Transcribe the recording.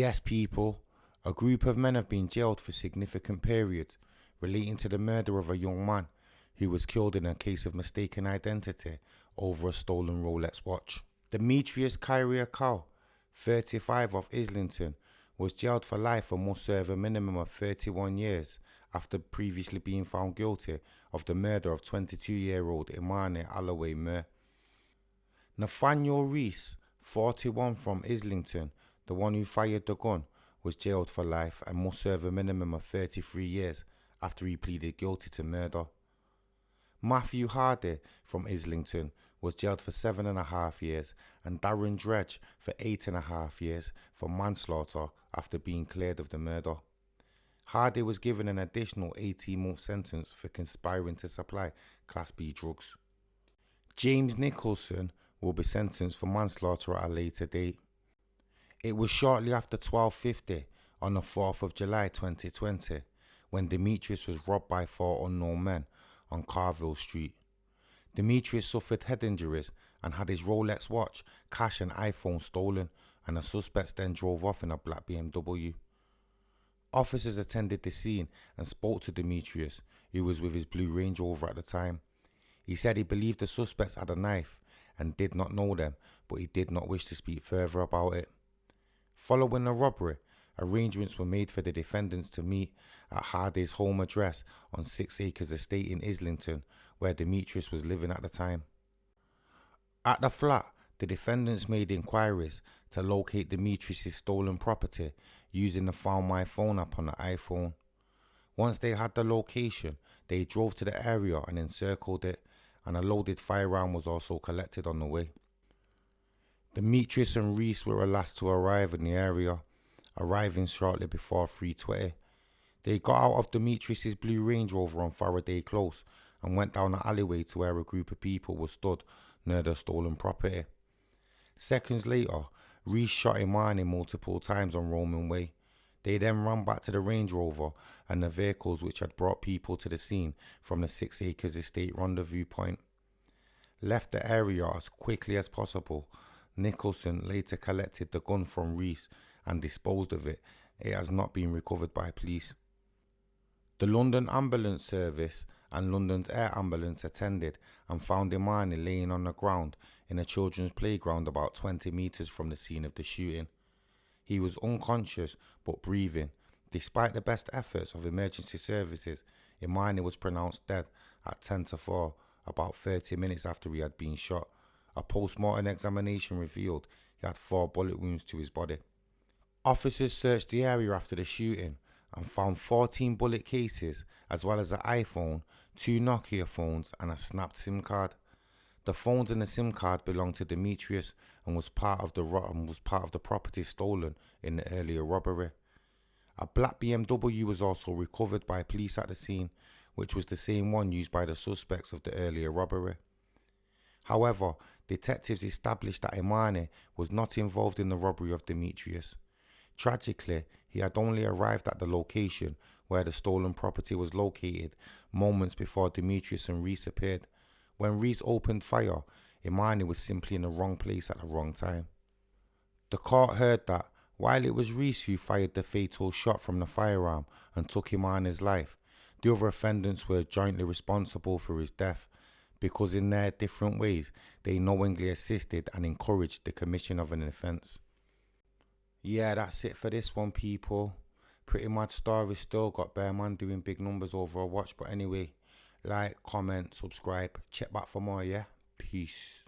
Yes, people, a group of men have been jailed for significant periods relating to the murder of a young man who was killed in a case of mistaken identity over a stolen Rolex watch. Demetrius Kyriakou, 35 of Islington, was jailed for life and must serve a minimum of 31 years after previously being found guilty of the murder of 22-year-old Imani Allaway-Muir. Nathaniel Rees, 41 from Islington, the one who fired the gun, was jailed for life and must serve a minimum of 33 years after he pleaded guilty to murder. Matthew Hardy from Islington was jailed for 7.5 years and Darren Dredge for 8.5 years for manslaughter after being cleared of the murder. Hardy was given an additional 18-month sentence for conspiring to supply Class B drugs. James Nicholson will be sentenced for manslaughter at a later date. It was shortly after 12:50 on the 4th of July 2020 when Demetrius was robbed by 4 unknown men on Carville Street. Demetrius suffered head injuries and had his Rolex watch, cash and iPhone stolen, and the suspects then drove off in a black BMW. Officers attended the scene and spoke to Demetrius, who was with his blue Range Rover at the time. He said he believed the suspects had a knife and did not know them, but he did not wish to speak further about it. Following the robbery, arrangements were made for the defendants to meet at Hardy's home address on 6 Acres Estate in Islington, where Demetrius was living at the time. At the flat, the defendants made inquiries to locate Demetrius' stolen property using the Found My Phone app on the iPhone. Once they had the location, they drove to the area and encircled it, and a loaded firearm was also collected on the way. Demetrius and Rees were the last to arrive in the area, arriving shortly before 3:20. They got out of Demetrius' blue Range Rover on Faraday Close and went down the alleyway to where a group of people were stood near the stolen property. Seconds later, Rees shot Imani multiple times on Roman Way. They then ran back to the Range Rover and the vehicles which had brought people to the scene from the 6 Acres Estate rendezvous point. Left the area as quickly as possible, Nicholson later collected the gun from Rees and disposed of it. It has not been recovered by police. The London Ambulance Service and London's Air Ambulance attended and found Imani laying on the ground in a children's playground about 20 metres from the scene of the shooting. He was unconscious but breathing. Despite the best efforts of emergency services, Imani was pronounced dead at 10:04, about 30 minutes after he had been shot. A post-mortem examination revealed he had 4 bullet wounds to his body. Officers searched the area after the shooting and found 14 bullet cases, as well as an iPhone, 2 Nokia phones and a snapped SIM card. The phones and the SIM card belonged to Demetrius and was part of the property stolen in the earlier robbery. A black BMW was also recovered by police at the scene, which was the same one used by the suspects of the earlier robbery. However, detectives established that Imani was not involved in the robbery of Demetrius. Tragically, he had only arrived at the location where the stolen property was located moments before Demetrius and Rees appeared. When Rees opened fire, Imani was simply in the wrong place at the wrong time. The court heard that while it was Rees who fired the fatal shot from the firearm and took Imani's life, the other offenders were jointly responsible for his death because in their different ways they knowingly assisted and encouraged the commission of an offence. Yeah, that's it for this one, people. Pretty mad story, still got bare man doing big numbers over a watch, but anyway, like, comment, subscribe, check back for more, yeah? Peace.